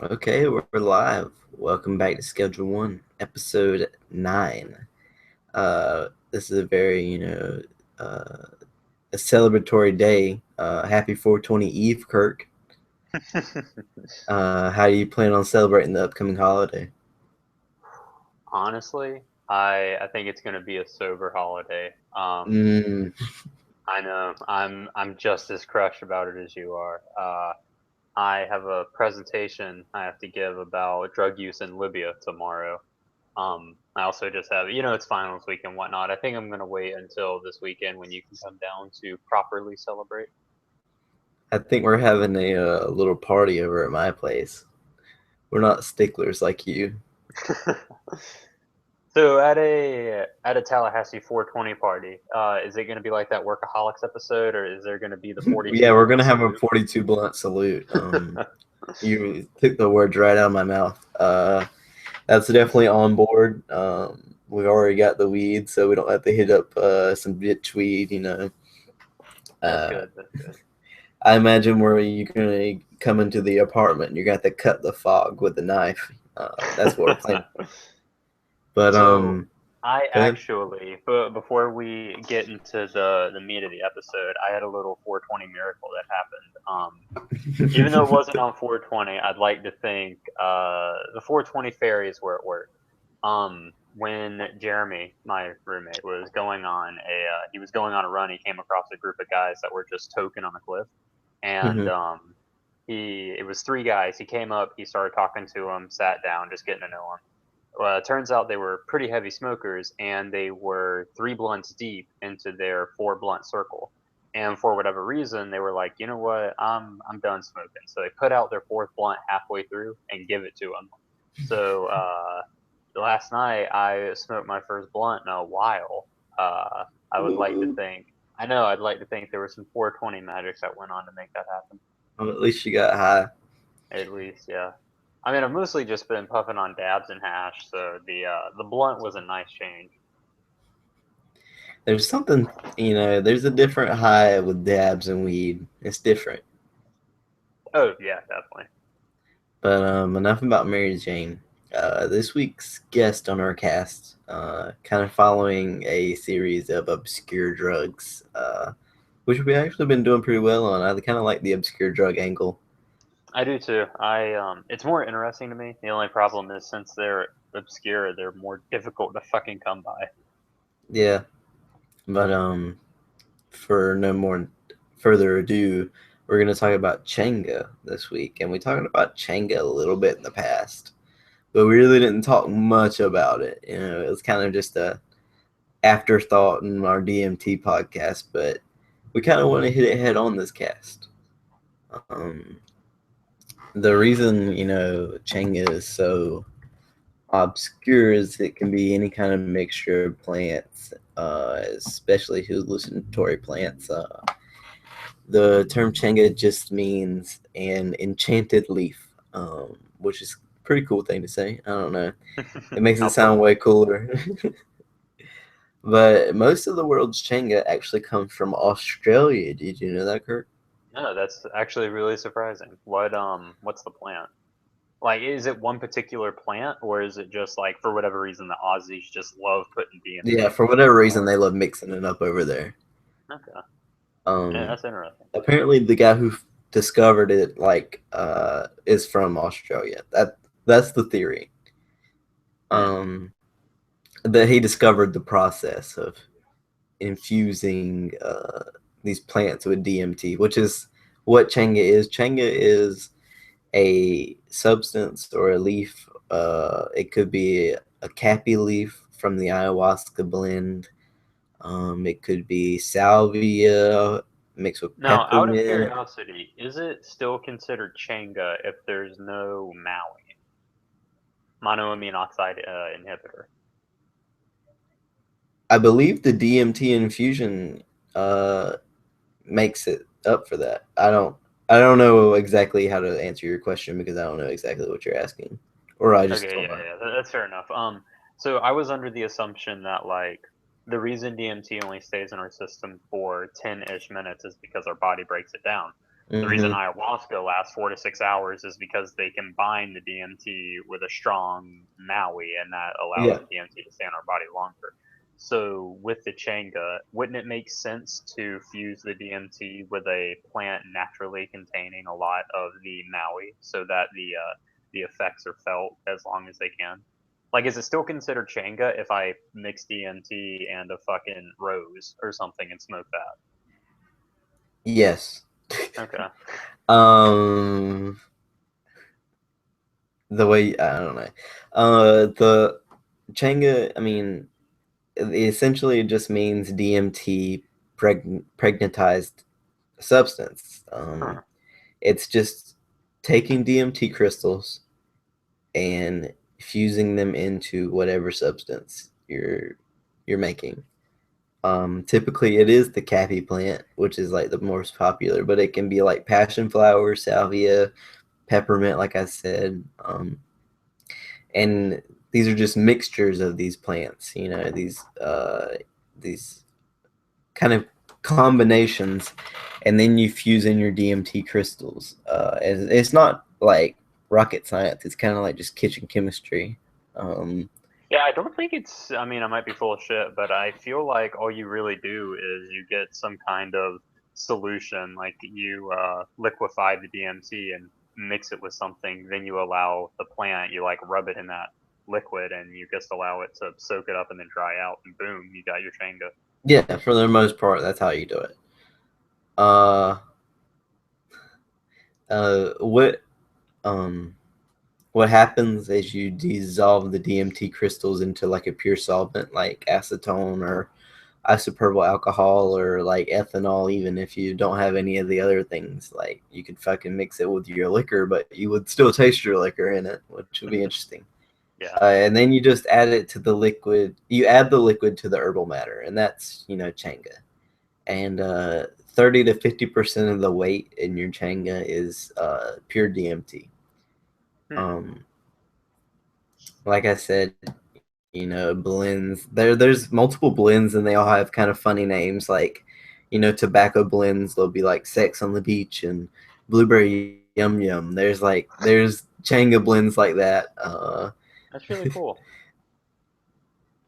Okay, we're live. Welcome back to Schedule 1, Episode 9. This is a very, a celebratory day. Happy 420 Eve, Kirk. How do you plan on celebrating the upcoming holiday? Honestly, I think it's gonna be a sober holiday. Mm, I know I'm just as crushed about it as you are. I have a presentation I have to give about drug use in Libya tomorrow. I also just have, it's finals week and whatnot. I think I'm gonna wait until this weekend when you can come down to properly celebrate. I think we're having a little party over at my place. We're not sticklers like you. So at a Tallahassee 420 party, is it gonna be like that Workaholics episode, or is there gonna be the Yeah, 42 we're blunt gonna have a salute? 42 blunt salute. You took the words right out of my mouth. That's definitely on board. We've already got the weed, so we don't have to hit up some bitch weed. That's Uh, good. That's good. I imagine where you're gonna come into the apartment, and you're gonna have to cut the fog with a knife. That's what we're planning. But So I go ahead. actually, but before we get into the meat of the episode, I had a little 420 miracle that happened. Even though it wasn't on 420, I'd like to think the 420 fairies were at work. When Jeremy, my roommate, was going on he was going on a run. He came across a group of guys that were just token on a cliff, and Mhm. it was three guys. He came up, he started talking to them, sat down, just getting to know them. Well, it turns out they were pretty heavy smokers, and they were three blunts deep into their four blunt circle. And for whatever reason, they were like, you know what, I'm done smoking. So they put out their fourth blunt halfway through and give it to him. So last night I smoked my first blunt in a while. Uh, I would like to think. I know I'd like to think there was some 420 magic that went on to make that happen. Well, at least you got high. At least, yeah. I mean, I've mostly just been puffing on dabs and hash, so the blunt was a nice change. There's something, there's a different high with dabs and weed. It's different. Oh yeah, definitely. But enough about Mary Jane. This week's guest on our cast, kind of following a series of obscure drugs, which we've actually been doing pretty well on. I kind of like the obscure drug angle. I do too. It's more interesting to me. The only problem is since they're obscure, they're more difficult to fucking come by. Yeah, but for no more further ado, we're gonna talk about Changa this week, and we talked about Changa a little bit in the past, but we really didn't talk much about it. It was kind of just a afterthought in our DMT podcast, but we kind of want to hit it head on this cast. Um, the reason Changa is so obscure is it can be any kind of mixture of plants, especially hallucinatory plants. The term Changa just means an enchanted leaf, which is a pretty cool thing to say. I don't know. It makes it I'll put sound way cooler. But most of the world's Changa actually comes from Australia. Did you know that, Kurt? no. That's actually really surprising. What's the plant? Like, is it one particular plant, or is it just like for whatever reason the Aussies just love putting DMT Yeah, in for shit whatever they reason, grow? they love mixing it up over there. Okay, yeah, Um, that's interesting. apparently, the guy who discovered it, is from Australia. That's the theory. Hmm. Um, that he discovered the process of infusing these plants with DMT, which is what Changa is. Changa is a substance or a leaf. It could be a cappy leaf from the ayahuasca blend. It could be salvia mixed with Now, out of peppermint. curiosity, is it still considered Changa if there's no Maui, monoamine oxide inhibitor? I believe the DMT infusion uh, makes it up for that. I don't know exactly how to answer your question because I don't know exactly what you're asking, or I just Okay, don't yeah, know. yeah, that's fair enough. So I was under the assumption that like the reason DMT only stays in our system for 10-ish minutes is because our body breaks it down. The reason Mm-hmm. ayahuasca lasts 4 to 6 hours is because they combine the DMT with a strong Maui, and that allows Yeah. the DMT to stay in our body longer. So, with the Changa, wouldn't it make sense to fuse the DMT with a plant naturally containing a lot of the Maui, so that the effects are felt as long as they can? Like, is it still considered Changa if I mix DMT and a fucking rose or something and smoke that? Yes. Okay. Um, the way I don't know. The Changa, I mean, it essentially just means DMT pregnantized substance. Huh. It's just taking DMT crystals and fusing them into whatever substance you're making. Typically, it is the cappy plant, which is like the most popular, but it can be like passion flower, salvia, peppermint, like I said. And these are just mixtures of these plants. These kind of combinations, and then you fuse in your DMT crystals. It's not like rocket science. It's kind of like just kitchen chemistry. Um, Yeah, I don't think it's. I mean, I might be full of shit, but I feel like all you really do is you get some kind of solution. Like you liquefy the DMT and mix it with something, then you allow the plant. You like rub it in that liquid, and you just allow it to soak it up and then dry out, and boom, you got your Changa. yeah, for the most part, that's how you do it. Uh, what um what happens is you dissolve the DMT crystals into like a pure solvent, like acetone or isopropyl alcohol or like ethanol. Even if you don't have any of the other things, like you could fucking mix it with your liquor, but you would still taste your liquor in it, which would be interesting. Yeah. And then you just add it to the liquid. You add the liquid to the herbal matter, and that's Changa. And 30 to 50% of the weight in your Changa is pure DMT. Hmm. Um, like I said, blends. There's multiple blends, and they all have kind of funny names. Like, tobacco blends. They'll be like "Sex on the Beach" and "Blueberry Yum Yum." There's Changa blends like that. That's really cool.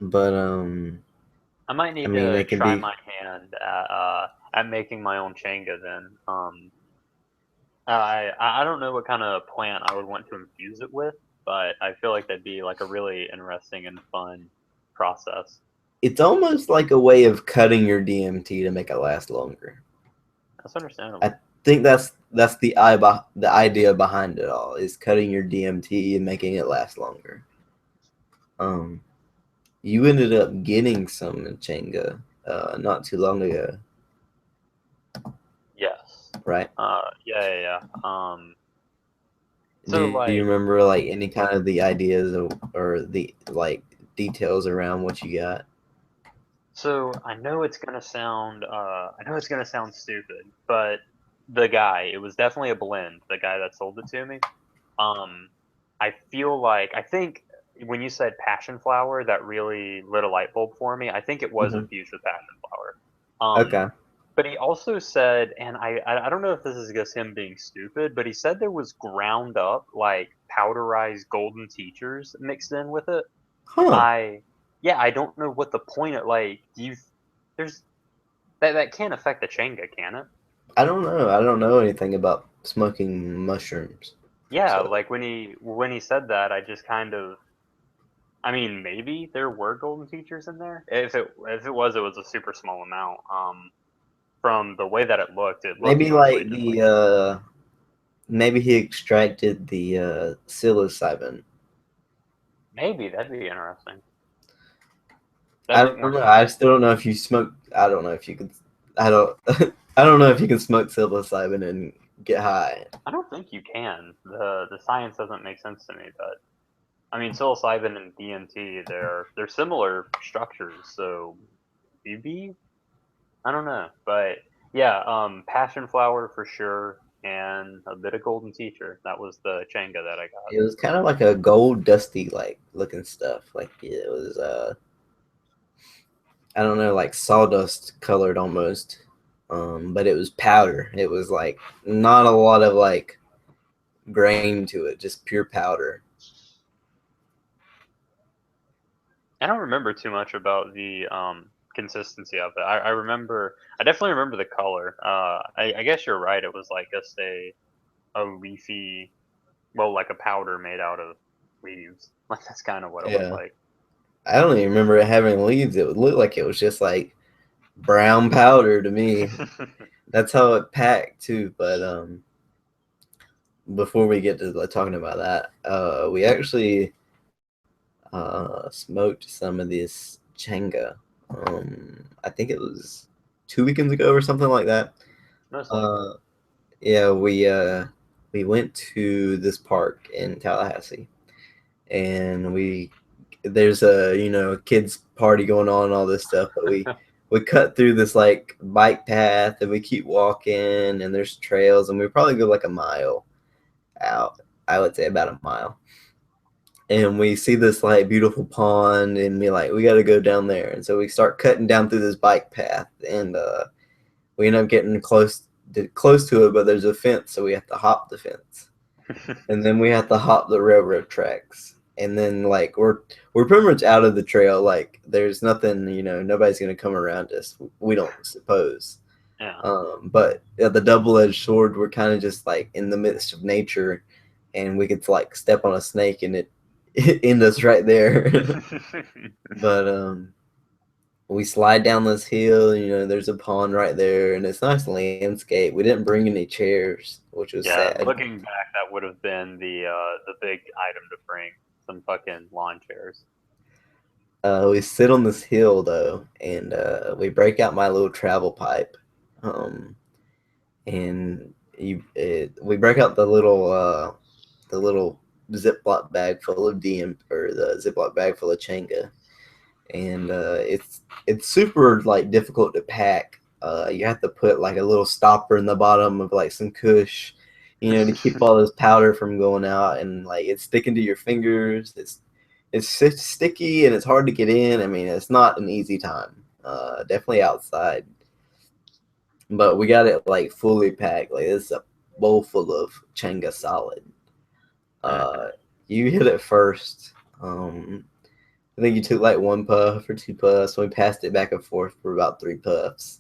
But I might I need mean, to they can try be. my hand at making my own Changa then. I don't know what kind of plant I would want to infuse it with, but I feel like that'd be like a really interesting and fun process. It's almost like a way of cutting your DMT to make it last longer. That's understandable. I think that's the idea behind it all is cutting your DMT and making it last longer. Um, you ended up getting some in Changa not too long ago, Yes. right? Yeah, yeah, yeah. Do So you like, remember like any kind of the ideas or the like details around what you got? so I know it's gonna sound stupid, but the guy, it was definitely a blend. The guy that sold it to me. Um, I feel like I think when you said passion flower, that really lit a light bulb for me. I think it was Mm-hmm. infused with passion flower. Okay. But he also said, and I don't know if this is just him being stupid, but he said there was ground up like powderized golden teachers mixed in with it. Huh. I Yeah, I don't know what the point of like do you there's that can't affect the Changa, can it? I don't know. I don't know anything about smoking mushrooms. Yeah, So like when he said that, I just kind of I mean, maybe there were golden teachers in there. If it was a super small amount. From the way that it looked maybe mostly like just like the maybe he extracted the psilocybin. maybe that'd be interesting. I That'd make don't more know. sense. I still don't know if you smoke. I don't know if you could. I don't. I don't know if you can smoke psilocybin and get high. I don't think you can. The science doesn't make sense to me, but I mean, psilocybin and DMT, they're similar structures, so maybe I don't know, but yeah, passion flower for sure, and a bit of golden teacher. That was the Changa that I got. It was kind of like a gold, dusty, like looking stuff. Like it was. I don't know, like sawdust colored almost. but it was powder. It was like not a lot of like grain to it, just pure powder. I don't remember too much about the consistency of it. I definitely remember the color. I guess you're right. It was like just a leafy, well, like a powder made out of leaves. Like that's kind of what it looked Yeah. like. I don't even remember it having leaves. It would look like it was just like brown powder to me. That's how it packed too. But before we get to like, talking about that, we actually smoked some of this Changa. I think it was 2 weekends ago or something like that. Most likely. Uh, yeah, we went to this park in Tallahassee, and there's a kids party going on and all this stuff, but we cut through this like bike path and we keep walking and there's trails and we probably go like a mile out. I would say about a mile, and we see this like beautiful pond and we got to go down there, and so we start cutting down through this bike path, and we end up getting close to it, but there's a fence, so we have to hop the fence, and then we have to hop the railroad tracks, and then like we're pretty much out of the trail. Like there's nothing, nobody's gonna come around us. We don't suppose. Yeah. But at the double-edged sword, we're kind of just like in the midst of nature, and we could like step on a snake and it end us right there. But we slide down this hill. There's a pond right there, and it's nice landscape. We didn't bring any chairs, which was Yeah, sad. looking back, that would have been the big item to bring. Some fucking lawn chairs. We sit on this hill though, and we break out my little travel pipe, um, and we break out the little Ziploc bag full of DM or the Ziploc bag full of Changa, and it's super like difficult to pack. You have to put like a little stopper in the bottom of like some Kush, to keep all this powder from going out, and like it's sticking to your fingers. It's sticky and it's hard to get in. I mean, it's not an easy time. Definitely outside, but we got it like fully packed. Like it's a bowl full of Changa solid. Uh, you hit it first. I think you took like one puff or two puffs. We passed it back and forth for about three puffs.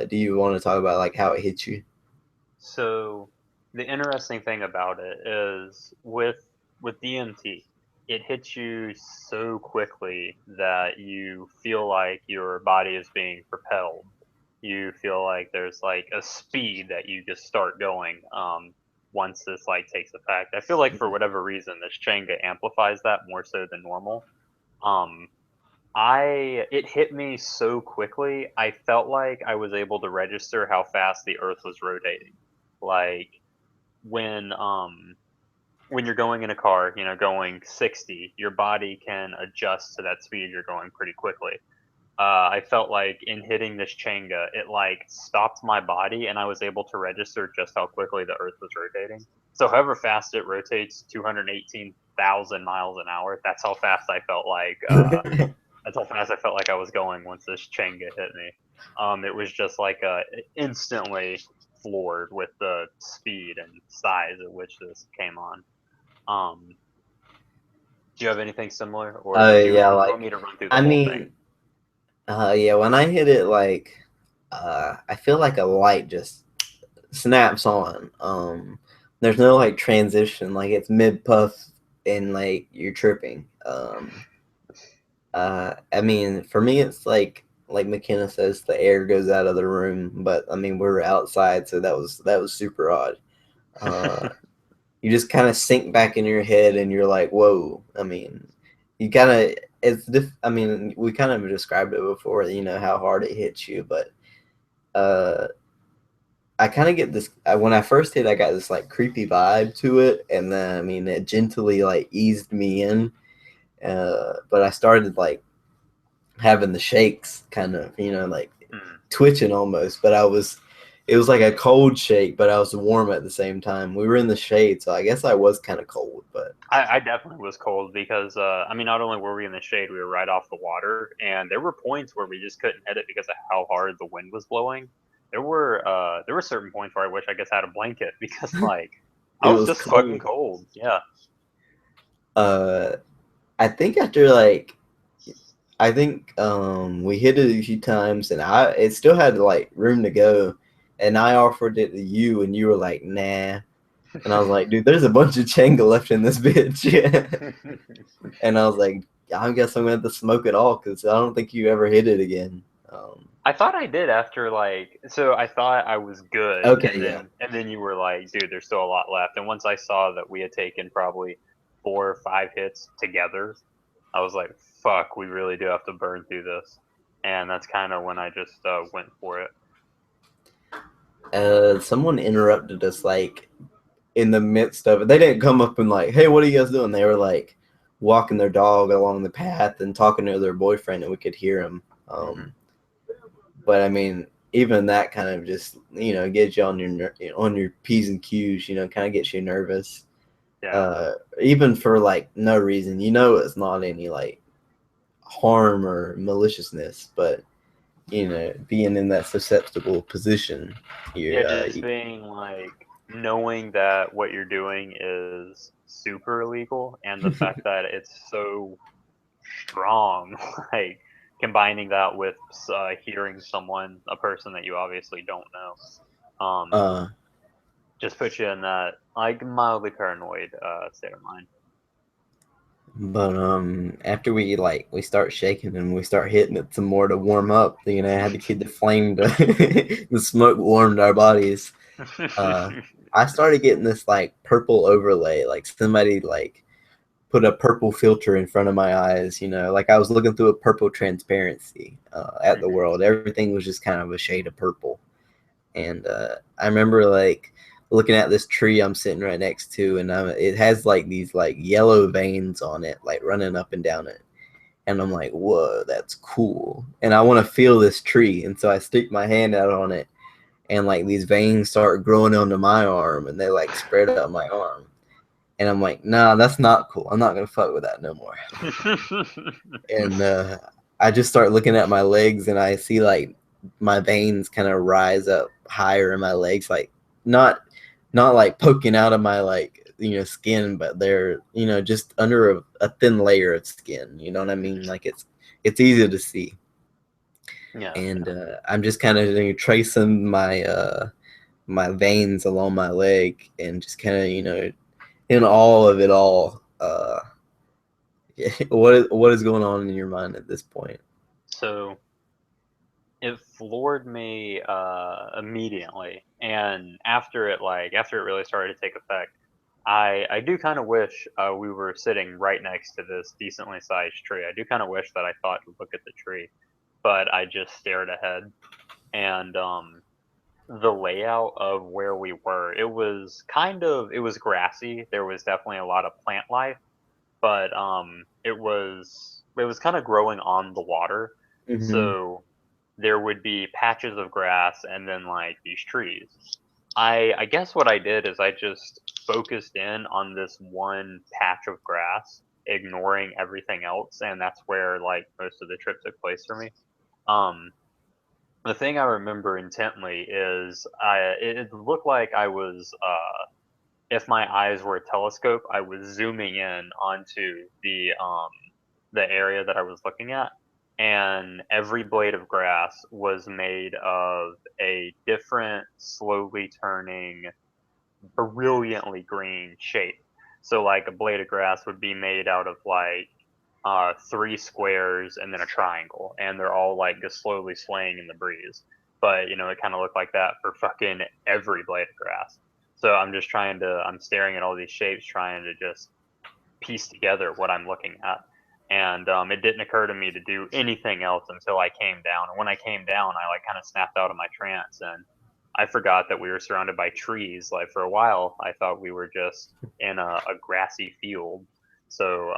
Do you want to talk about like how it hit you? So the interesting thing about it is with DMT, it hits you so quickly that you feel like your body is being propelled. You feel like there's like a speed that you just start going once this like takes effect. I feel like for whatever reason this Changa amplifies that more so than normal. Um I it hit me so quickly. I felt like I was able to register how fast the Earth was rotating. Like when when you're going in a car, going 60, your body can adjust to that speed you're going pretty quickly. I felt like in hitting this Changa, it like stopped my body, and I was able to register just how quickly the Earth was rotating. So, however fast it rotates, 218,000 miles an hour. That's how fast I felt like. That's how fast I felt like I was going once this Changa hit me. It was just like instantly floored with the speed and size at which this came on. Um, do you have anything similar, or Yeah, did you want like me to run through the I whole thing? mean, yeah, when I hit it, like I feel like a light just snaps on. There's no like transition, like it's mid puff and like you're tripping. I mean, for me, it's like McKenna says, the air goes out of the room, but I mean, we were outside, so that was super odd. Uh, you just kind of sink back in your head, and you're like, whoa. I mean, you kind of I mean, we kind of described it before, how hard it hits you, but uh, I kind of get this when I first hit, I got this like creepy vibe to it, and then I mean, it gently like eased me in. But I started like having the shakes, kind of, like Mm. twitching almost. But it was like a cold shake, but I was warm at the same time. We were in the shade, so I guess I was kind of cold. But I definitely was cold because I mean, not only were we in the shade, we were right off the water, and there were points where we just couldn't hit it because of how hard the wind was blowing. There were certain points where I wish I just had a blanket because like I It was was just fucking cold. cold. Yeah. Uh, I think after like I think we hit it a few times, and it still had like room to go, and I offered it to you, and you were like, nah, and I was like, dude, there's a bunch of Changa left in this bitch, and I was like, I guess I'm gonna have to smoke it all because I don't think you ever hit it again. I thought I did after like so I thought I was good Okay, yeah. and then you were like, dude, there's still a lot left. And once I saw that we had taken probably 4 or 5 hits together, I was like, fuck, we really do have to burn through this. And that's kind of when I just went for it. Someone interrupted us like in the midst of it. They didn't come up and like, hey, what are you guys doing? They were like walking their dog along the path and talking to their boyfriend, and we could hear them. Hmm. But I mean, even that kind of just gets you on your p's and q's. Kind of gets you nervous. Yeah. Even for like no reason. It's not any like harm or maliciousness, but being in that susceptible position, Yeah, you just being like knowing that what you're doing is super illegal and the fact that it's so strong, like combining that with hearing someone, a person that you obviously don't know, uh, just puts you in that like mildly paranoid state of mind. but after we start shaking and we start hitting it some more to warm up, I had to keep the flame to the smoke warmed our bodies. Uh, I started getting this like purple overlay, like somebody like put a purple filter in front of my eyes, like I was looking through a purple transparency at the Mhm. world. Everything was just kind of a shade of purple. And I remember like looking at this tree I'm sitting right next to, and it has like these like yellow veins on it, like running up and down it. And I'm like, whoa, that's cool. And I want to feel this tree. And so I stick my hand out on it, and like these veins start growing onto my arm, and they like spread up my arm. And I'm like, nah, that's not cool. I'm not gonna fuck with that no more. And I just start looking at my legs, and I see like my veins kind of rise up higher in my legs, like not not like poking out of my like skin, but they're just under a thin layer of skin. You know what I mean? Like it's easy to see. Yeah, And I'm just kind of tracing my veins along my leg, and just kind of in all of it all. What is going on in your mind at this point? so it floored me immediately, and after it really started to take effect, I do kind of wish we were sitting right next to this decently sized tree. I do kind of wish that I thought to look at the tree, but I just stared ahead. And the layout of where we were, it was grassy. There was definitely a lot of plant life, but it was kind of growing on the water. Mm-hmm. So there would be patches of grass and then like these trees. I guess what I did is I just focused in on this one patch of grass, ignoring everything else, and that's where like most of the trip took place for me. Um, the thing I remember intently is it looked like I was if my eyes were a telescope, I was zooming in onto the area that I was looking at, and every blade of grass was made of a different, slowly turning, brilliantly green shape. So, like a blade of grass would be made out of like three squares and then a triangle, and they're all like just slowly swaying in the breeze. But it kind of looked like that for fucking every blade of grass. So I'm staring at all these shapes, trying to just piece together what I'm looking at. And it didn't occur to me to do anything else until I came down. And when I came down, I like kind of snapped out of my trance, and I forgot that we were surrounded by trees. Like for a while, I thought we were just in a grassy field. So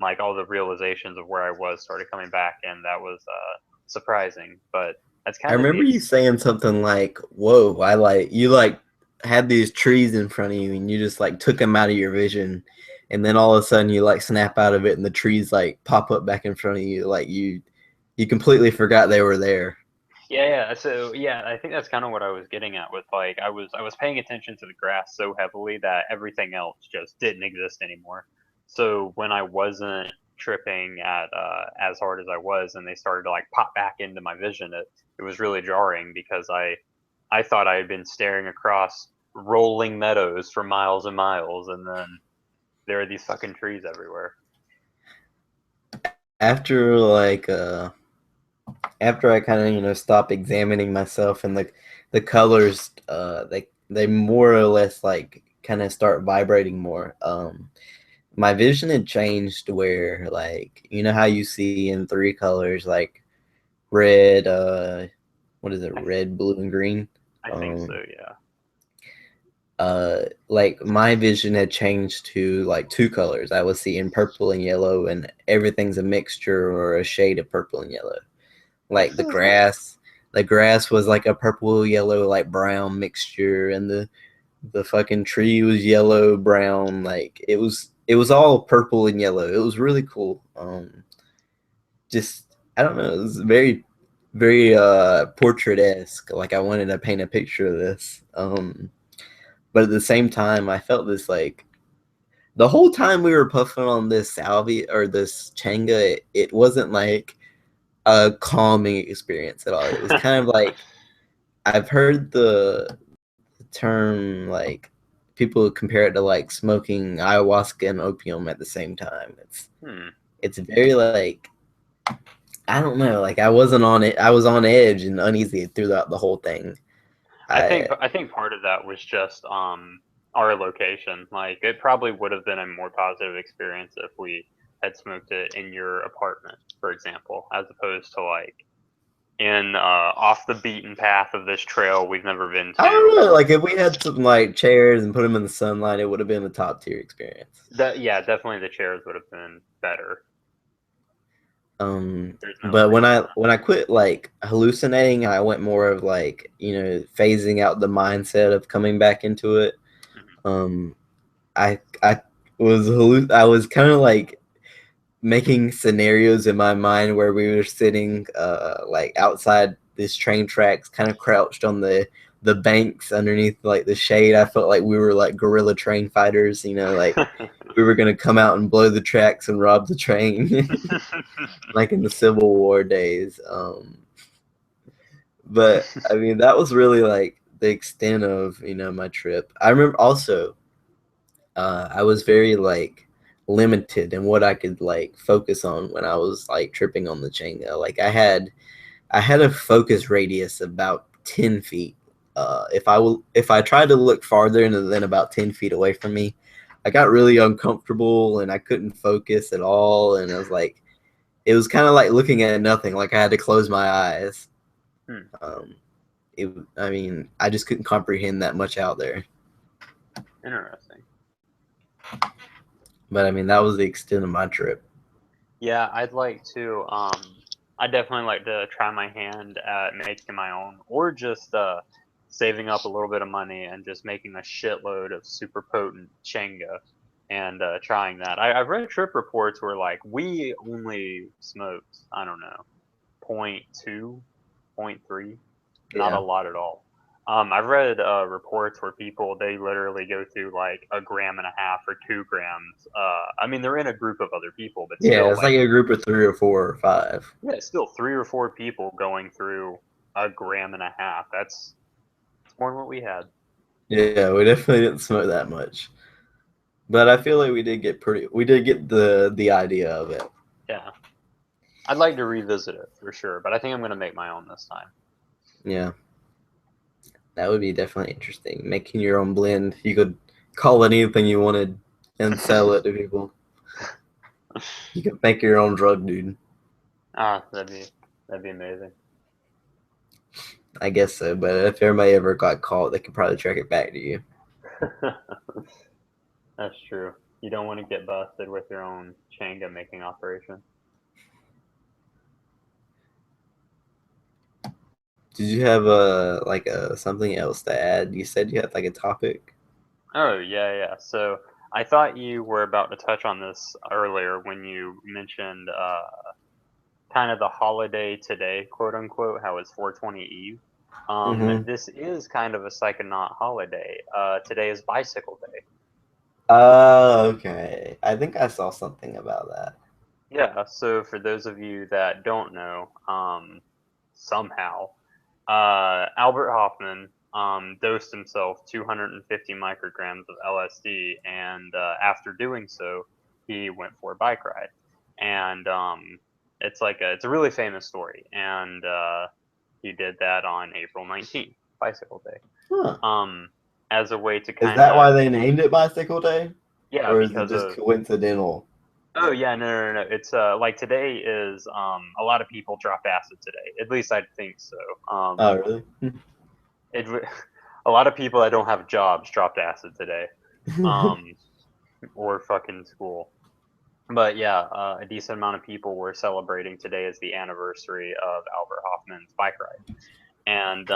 like all the realizations of where I was started coming back, and that was surprising. But that's I kind of the remember you saying something like, "Whoa!" I like you like had these trees in front of you, and you just like took them out of your vision, and then all of a sudden you like snap out of it, and the trees like pop up back in front of you, like you completely forgot they were there. Yeah. So yeah, I think that's kind of what I was getting at with like I was paying attention to the grass so heavily that everything else just didn't exist anymore. So when I wasn't tripping at as hard as I was, and they started to like pop back into my vision, it was really jarring because I thought I had been staring across rolling meadows for miles and miles, and then there are these fucking trees everywhere. After like after I kind of stop examining myself and the colors they more or less like kind of start vibrating more. My vision had changed where like how you see in three colors like red, what is it, I red, blue, and green. I think so. um Yeah. like my vision had changed to like two colors. I was seeing purple and yellow, and everything's a mixture or a shade of purple and yellow. Like the grass was like a purple, yellow, like brown mixture, and the fucking tree was yellow, brown. Like it was all purple and yellow. It was really cool. Just I don't know. It was very very portrait esque. Like I wanted to paint a picture of this. But at the same time, I felt this like the whole time we were puffing on this salvia or this changa, it wasn't like a calming experience at all. It was kind of like I've heard the term like people compare it to like smoking ayahuasca and opium at the same time. Hmm. It's very like I don't know, like I wasn't on it. I was on edge and uneasy throughout the whole thing. I I think part of that was just our location. Like it probably would have been a more positive experience if we had smoked it in your apartment, for example, as opposed to like in off the beaten path of this trail we've never been I to. don't know. Like if we had some like chairs and put them in the sunlight, it would have been a top tier experience. That yeah, definitely the chairs would have been better. There's no But when arguing I that. when I quit like hallucinating, I went more of like phasing out the mindset of coming back into it. Mhm. Um, I was kind of like making scenarios in my mind where we were sitting like outside this train tracks, kind of crouched on the banks underneath like the shade. I felt like we were like guerrilla train fighters, like we were gonna come out and blow the tracks and rob the train, like in the Civil War days. But I mean, that was really like the extent of my trip. I remember also I was very like limited in what I could like focus on when I was like tripping on the Changa. Like I had a focus radius of about 10 feet. If I tried to look farther than about 10 feet away from me, I got really uncomfortable and I couldn't focus at all. And I was like, it was kind of like looking at nothing. Like I had to close my eyes. Hmm. Um, I mean, I just couldn't comprehend that much out there. Interesting. But I mean, that was the extent of my trip. Yeah, I'd like to. I definitely like to try my hand at making my own, or just saving up a little bit of money and just making a shitload of super potent Changa and trying that. I've read trip reports where like we only smoked, I don't know, point 0.2, point 0.3, not a Yeah. lot at all. I've read reports where people they literally go through like a gram and a half or 2 grams. I mean, they're in a group of other people, but Yeah, still, it's like, like a group of three or four or five. yeah, it's still 3 or 4 people going through a gram and a half. That's more than what we had. Yeah, we definitely didn't smoke that much. But I feel like we did get the idea of it. Yeah, I'd like to revisit it for sure, but I think I'm gonna make my own this time. Yeah, that would be definitely interesting. Making your own blend. You could call it anything you wanted and sell it to people. You could make your own drug, dude. Ah, that'd be amazing. I guess so, but if everybody ever got caught, they could probably track it back to you. That's true. You don't want to get busted with your own Changa making operation. Did you have like something else to add? You said you had like a topic. Oh, yeah. So I thought you were about to touch on this earlier when you mentioned kind of the holiday today, quote unquote, how it's 420 Eve. Mm-hmm. This is kind of a psychonaut holiday. Today is Bicycle Day. Oh, okay. I think I saw something about that. Yeah, so for those of you that don't know, somehow, Albert Hoffman dosed himself 250 micrograms of LSD, and after doing so, he went for a bike ride. And it's a really famous story, and he did that on April 19th, Bicycle Day, Huh. um, as a way to Is kind that why of they named it Bicycle Day? yeah, Or is it because just of coincidental? oh yeah, no. It's like today is a lot of people dropped acid today. At least I think so. Oh, really? It a lot of people that don't have jobs dropped acid today. Um or fucking school. But yeah, a decent amount of people were celebrating today as the anniversary of Albert Hoffman's bike ride. And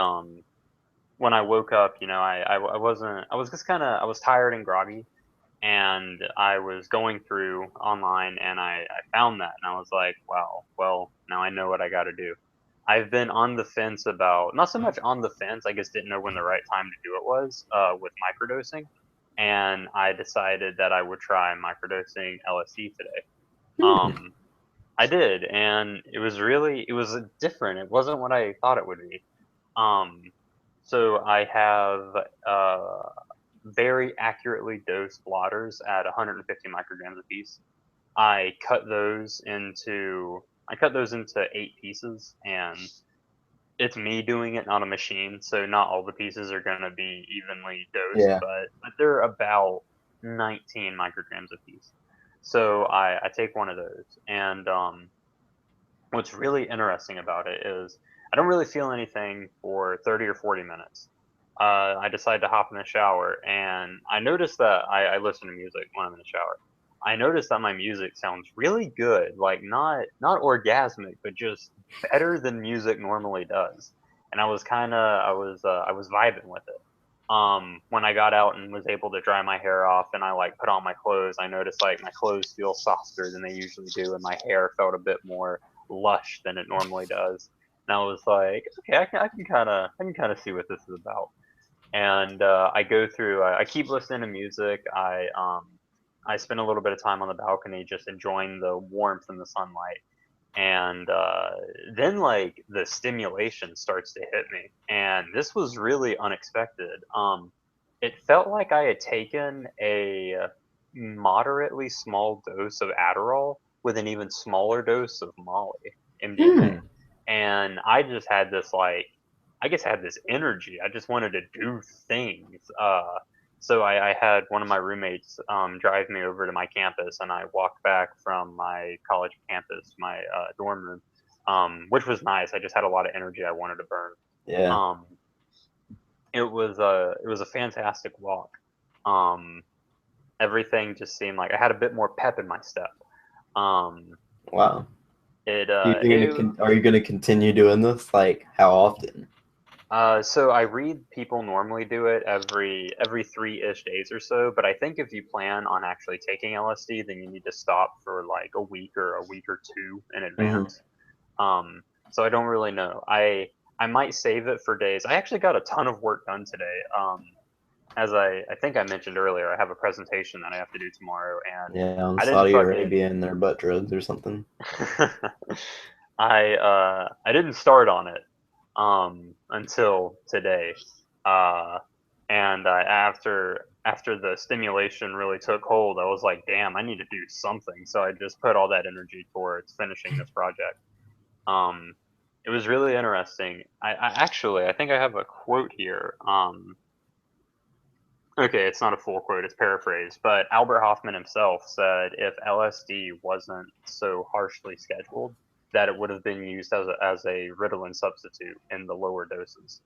when I woke up, I wasn't I was just kind of I was tired and groggy, and I was going through online and I found that and I was like, wow, well, now I know what I got to do. I've been on the fence about, not so much on the fence, I just didn't know when the right time to do it was with microdosing. And I decided that I would try microdosing LSD today. Hmm. Um, I did, and it was different. It wasn't what I thought it would be. Um, so I have very accurately dosed blotters at 150 micrograms a piece. I cut those into 8 pieces, and it's me doing it, not a machine. So not all the pieces are gonna be evenly dosed, Yeah. but they're about 19 micrograms a piece. So I take one of those, and what's really interesting about it is I don't really feel anything for 30 or 40 minutes. I decide to hop in the shower, and I notice that I listen to music when I'm in the shower. I notice that my music sounds really good, like not orgasmic, but just better than music normally does. And I was vibing with it. When I got out and was able to dry my hair off, and I like put on my clothes, I noticed like my clothes feel softer than they usually do, and my hair felt a bit more lush than it normally does. And I was like, okay, I can kind of see what this is about. And I go through, I keep listening to music. I spend a little bit of time on the balcony just enjoying the warmth and the sunlight. And then like the stimulation starts to hit me, and this was really unexpected. It felt like I had taken a moderately small dose of Adderall with an even smaller dose of Molly, MDMA, Hmm. and I just had this like, I guess I had this energy. I just wanted to do things. So I had one of my roommates drive me over to my campus, and I walked back from my college campus, my dorm room, which was nice. I just had a lot of energy I wanted to burn. Yeah. Um, it was a fantastic walk. Um, Everything just seemed like I had a bit more pep in my step. Um, Wow. it Do you think it are you gonna continue doing this? Like how often? So I read people normally do it every 3-ish days or so, but I think if you plan on actually taking LSD, then you need to stop for like a week or two in Hmm. advance. Um, so I don't really know. I might save it for days. I actually got a ton of work done today. As I think I mentioned earlier, I have a presentation that I have to do tomorrow, and Yeah, on I didn't Saudi fucking Arabia and their butt drugs or something. I didn't start on it until today, uh, and after the stimulation really took hold, I was like, damn, I need to do something. So I just put all that energy towards finishing this project. Um, it was really interesting. I think I have a quote here. Okay, it's not a full quote, it's paraphrased, but Albert Hoffman himself said if LSD wasn't so harshly scheduled, that it would have been used as a Ritalin substitute in the lower doses.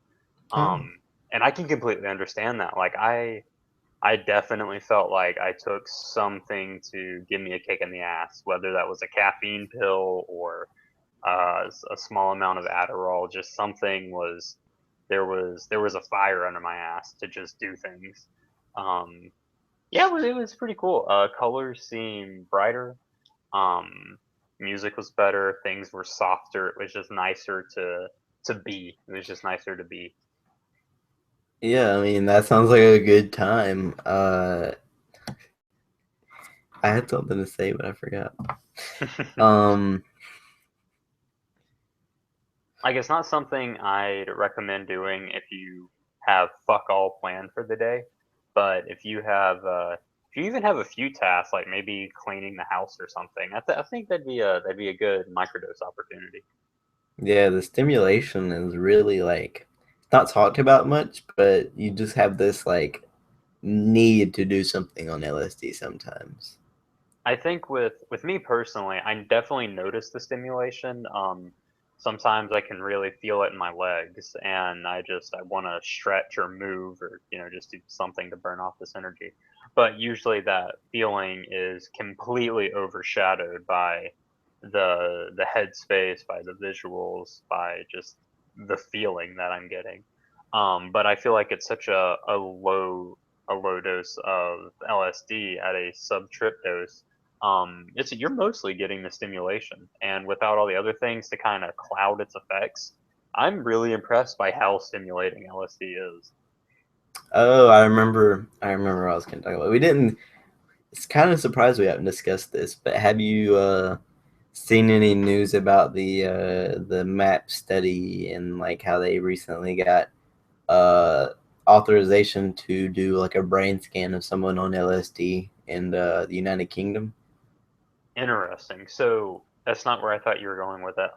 Oh. Um, and I can completely understand that. Like I definitely felt like I took something to give me a kick in the ass, whether that was a caffeine pill or a small amount of Adderall. Just something was there was a fire under my ass to just do things. Um, yeah, it was pretty cool. Colors seem brighter. Um, Music was better. Things were softer. It was just nicer to be. It was just nicer to be. Yeah, I mean that sounds like a good time. I had something to say, but I forgot. Um, Like it's not something I'd recommend doing if you have fuck all planned for the day, but if you even have a few tasks like maybe cleaning the house or something, I think that'd be a good microdose opportunity. yeah, the stimulation is really like not talked about much, but you just have this like need to do something on LSD sometimes. I think with me personally, I definitely notice the stimulation. Sometimes I can really feel it in my legs, and I want to stretch or move or just do something to burn off this energy. But usually that feeling is completely overshadowed by the headspace, by the visuals, by just the feeling that I'm getting. But I feel like it's such a low dose of LSD at a sub trip dose. It's you're mostly getting the stimulation, and without all the other things to kind of cloud its effects, I'm really impressed by how stimulating LSD is. Oh, I remember what I was going to talk about. We didn't. It's kind of surprised we haven't discussed this, but have you seen any news about the MAP study and like how they recently got uh authorization to do like a brain scan of someone on LSD in the United Kingdom? Interesting. So that's not where I thought you were going with it.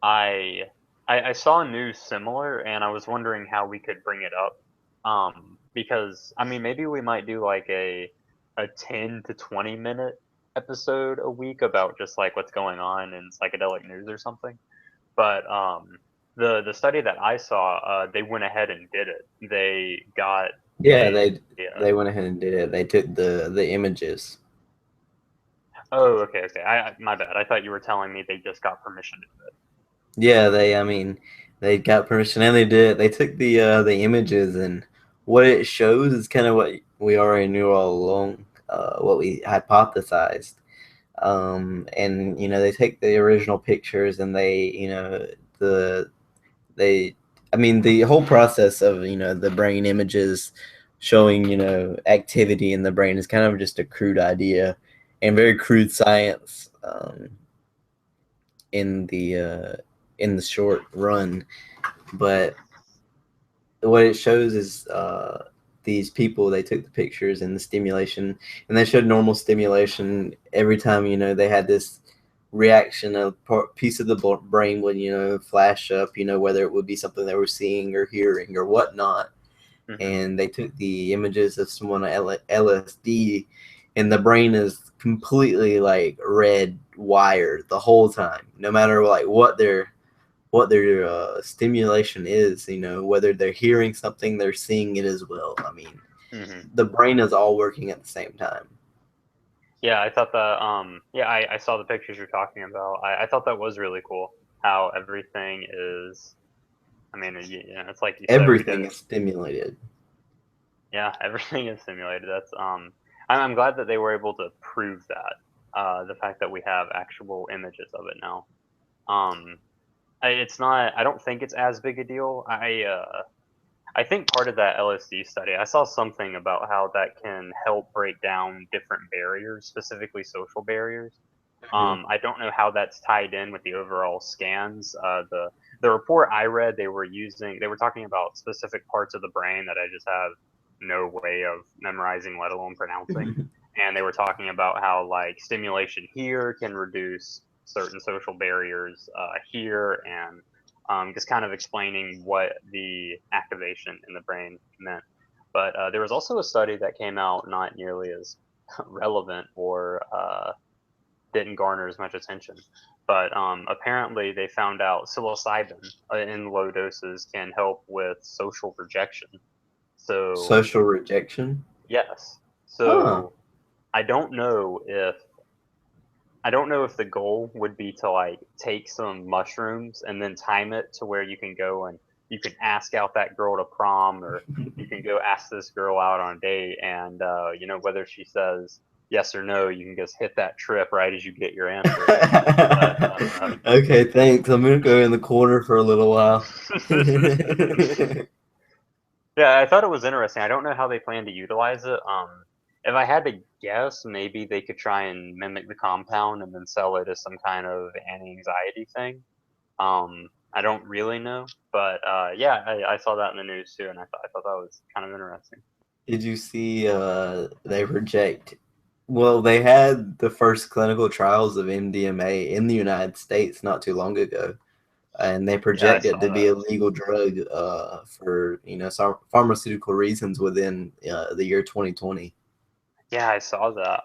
I I saw news similar, and I was wondering how we could bring it up. Because I mean, maybe we might do like a 10 to 20 minute episode a week about just like what's going on in psychedelic news or something. But the study that I saw, they went ahead and did it. They got Yeah, a they went ahead and did it. They took the images. Oh, okay, okay. My bad. I thought you were telling me they just got permission to do Yeah, I mean, they got permission and they did. They took the images, and what it shows is kind of what we already knew all along, what we hypothesized. And they take the original pictures and the they I mean the whole process of the brain images showing activity in the brain is kind of just a crude idea and very crude science in the short run. But what it shows is these people, they took the pictures and the stimulation, and they showed normal stimulation every time they had this reaction. A piece of the brain would flash up, whether it would be something they were seeing or hearing or whatnot. it. Hmm. And they took the images of someone on LSD, and the brain is completely like red wired the whole time, no matter like what their stimulation is, whether they're hearing something, they're seeing it as well. I mean, Hmm. the brain is all working at the same time. Yeah, I thought that. Yeah, I saw the pictures you're talking about. I thought that was really cool. How everything is. I mean, it's like you said. We Everything did. is stimulated. Yeah, everything is simulated. I'm glad that they were able to prove that. The fact that we have actual images of it now. Um, it's not. I don't think it's as big a deal. I think part of that LSD study, I saw something about how that can help break down different barriers, specifically social barriers. Mhm. I don't know how that's tied in with the overall scans. The report I read, they were talking about specific parts of the brain that I just have no way of memorizing, let alone pronouncing. And they were talking about how like stimulation here can reduce certain social barriers here, and just kind of explaining what the activation in the brain meant. But there was also a study that came out not nearly as relevant or didn't garner as much attention. But apparently, they found out psilocybin in low doses can help with social rejection. So Social rejection. yes, Huh. so I don't know if I don't know if the goal would be to like take some mushrooms and then time it to where you can go and you can ask out that girl to prom, or you can go ask this girl out on a date, and whether she says yes or no, you can just hit that trip right as you get your answer. But Okay, thanks. I'm gonna go in the corner for a little while. yeah, I thought it was interesting. I don't know how they plan to utilize it. If I had to guess, maybe they could try and mimic the compound and then sell it as some kind of anti-anxiety thing. I don't really know, but yeah, I saw that in the news too, and I thought that was kind of interesting. Did you see they reject well, they had the first clinical trials of MDMA in the United States not too long ago, and they Yeah, I project it saw to be that. a legal drug for pharmaceutical reasons within the year 2020. Yeah, I saw that.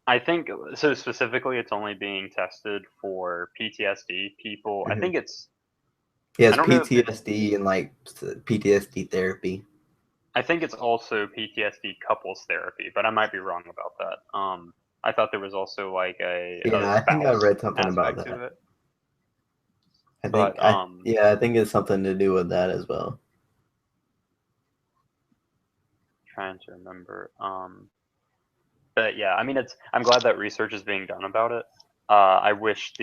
I think so. Specifically, it's only being tested for PTSD people. I Mhm. think it's. He I has don't know if it's. PTSD and like PTSD therapy. I think it's also PTSD couples therapy, but I might be wrong about that. I thought there was also like a Yeah, I think I spouse read something about aspect to that. it, I but think I think it's something to do with that as well. trying to remember. But yeah, I mean, it's. I'm glad that research is being done about it. I wish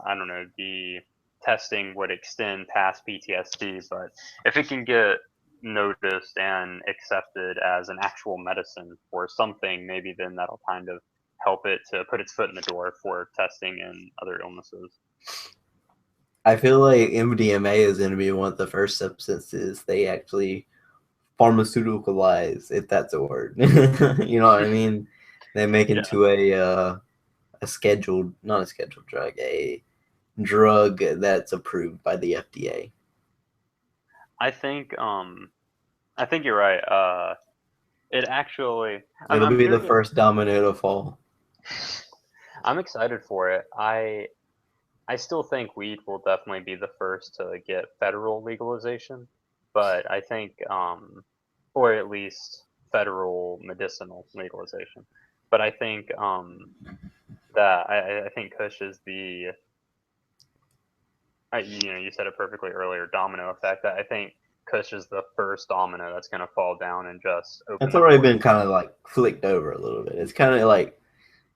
I don't know, the testing would extend past PTSD, but if it can get noticed and accepted as an actual medicine for something, maybe then that'll kind of help it to put its foot in the door for testing in other illnesses. I feel like MDMA is going to be one of the first substances they actually pharmaceuticalize, if that's a word. You know what I mean? They make Yeah, into a scheduled, not a scheduled drug, a drug that's approved by the FDA. I think I think you're right. It actually, It'll I'm be the curious. first domino to fall. I'm excited for it. I still think weed will definitely be the first to get federal legalization, but I think, or at least federal medicinal legalization. But I think that I think Kush is the, you said it perfectly earlier, domino effect. I think Kush is the first domino that's going to fall down and just open That's the already door been for. kind of like flicked over a little bit. It's kind of like,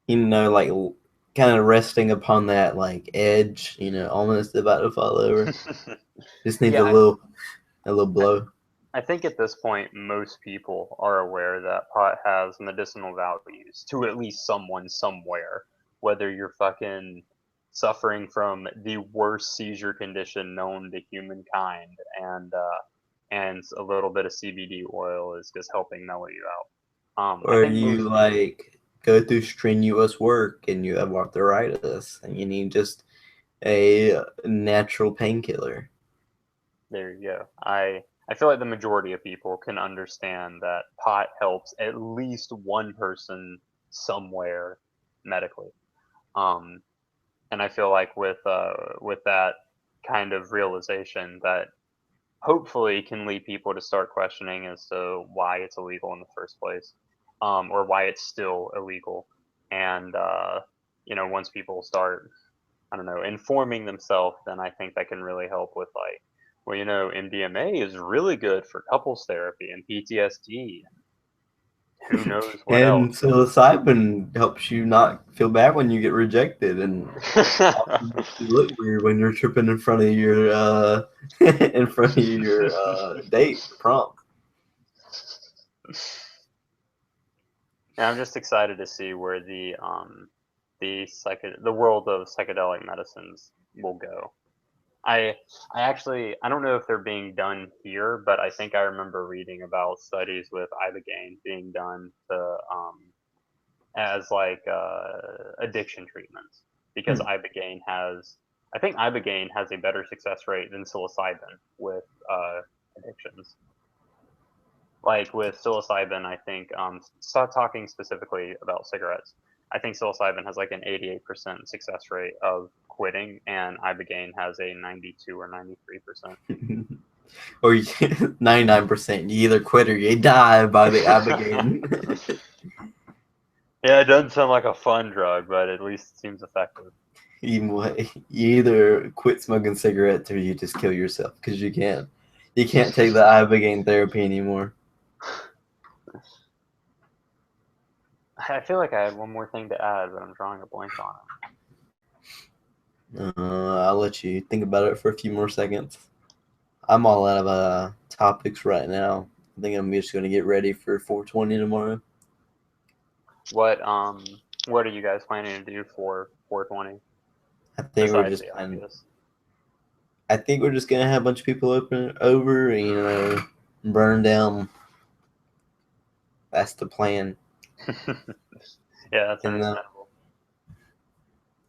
like kind of resting upon that like edge, almost about to fall over. Just needs Yeah, a little blow. I think at this point, most people are aware that pot has medicinal values to at least someone somewhere. Whether you're fucking suffering from the worst seizure condition known to humankind, and a little bit of CBD oil is just helping mellow you out. I Or think you most people. like go through strenuous work and you have arthritis and you need just a natural painkiller. There you go. I feel like the majority of people can understand that pot helps at least one person somewhere medically. Um, and I feel like with that kind of realization, that hopefully can lead people to start questioning as to why it's illegal in the first place, or why it's still illegal. And once people start, I don't know, informing themselves, then I think that can really help with like, well, MDMA is really good for couples therapy and PTSD, and who knows what And else. psilocybin helps you not feel bad when you get rejected and also makes you look weird when you're tripping in front of your in front of your date prom. And I'm just excited to see where the world of psychedelic medicines will go. I I actually I don't know if they're being done here, but I think I remember reading about studies with ibogaine being done to as like addiction treatments, because Hmm. ibogaine has a better success rate than psilocybin with addictions. Like with psilocybin, I think, start talking specifically about cigarettes. I think psilocybin has like an 88% success rate of quitting, and ibogaine has a 92 or 93%. Or 99%. You either quit or you die by the Abigail. Yeah, it doesn't sound like a fun drug, but at least it seems effective. You either quit smoking cigarettes or you just kill yourself because you can't take the ibogaine therapy anymore. I feel like I had one more thing to add, but I'm drawing a blank on I'll let you think about it for a few more seconds. I'm all out of topics right now. I think I'm just gonna get ready for 420 tomorrow. it. What are you guys planning to do for 420 I think we're besides just the planning. obvious? I think we're just gonna have a bunch of people over, burn down. That's the plan. Yeah, that's And understandable.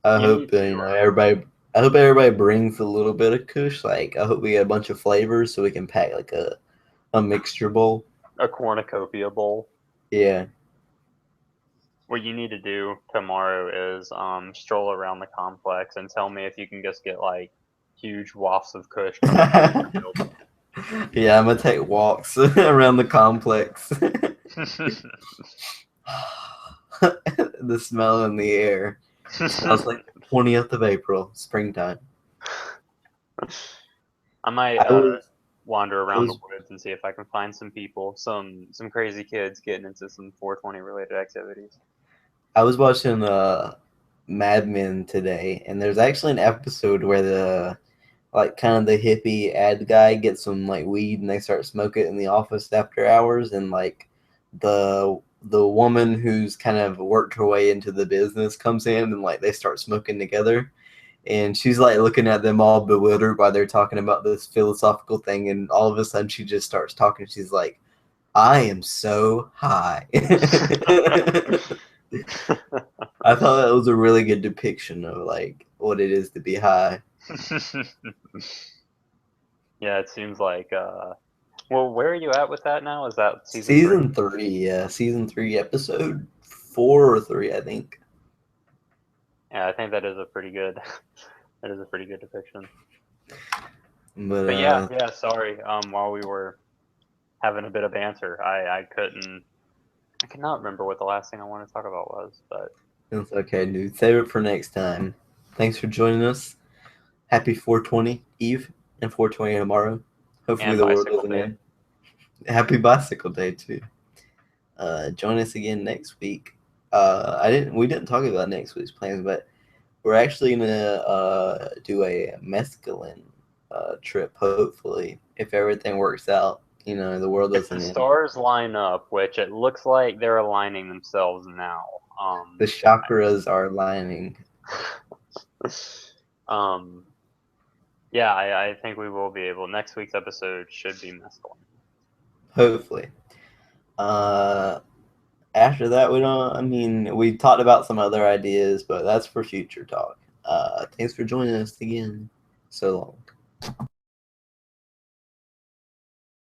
I You hope need to everybody. I hope everybody brings a little bit of Kush. Like I hope we get a bunch of flavors so we can pack like a mixture bowl. a cornucopia bowl. Yeah. What you need to do tomorrow is stroll around the complex and tell me if you can just get like huge wafts of Kush coming out of your Yeah, I'm gonna take walks around the complex. The smell in the air smells field. like the 20th of April, springtime. I might I was, wander I around the was, woods and see if I can find some people, some crazy kids getting into some 420 related activities. I was watching Mad Men today, and there's actually an episode where the like kind of the hippie ad guy gets some like weed and they start smoking it in the office after hours, and like the woman who's kind of worked her way into the business comes in and like they start smoking together, and she's like looking at them all bewildered while they're talking about this philosophical thing, and all of a sudden she just starts talking. She's like, I am so high. I thought that was a really good depiction of like what it is to be high. Yeah, it seems like. Well, where are you at with that now? Is that season three? Season three, yeah, season three, episode 4 or 3, I think. Yeah, I think that is a pretty good. That is a pretty good depiction. But But yeah, yeah. Sorry. While we were having a bit of banter, I couldn't. I cannot remember what the last thing I wanted to talk about was, but it's okay, dude. Save it for next time. Thanks for joining us. Happy 420 Eve and 420 tomorrow. Hopefully and the world bicycle doesn't day. end. Happy bicycle day too. Join us again next week. We didn't talk about next week's plans, but we're actually gonna do a mescaline trip. Hopefully, if everything works out, the world If the doesn't end. stars line up, which it looks like they're aligning themselves now, The chakras are lining. um, yeah, I think we will be able. Next week's episode should be mescaline. Hopefully. Uh, After that, we don't. I mean, we talked about some other ideas, but that's for future talk. Thanks for joining us again. So long.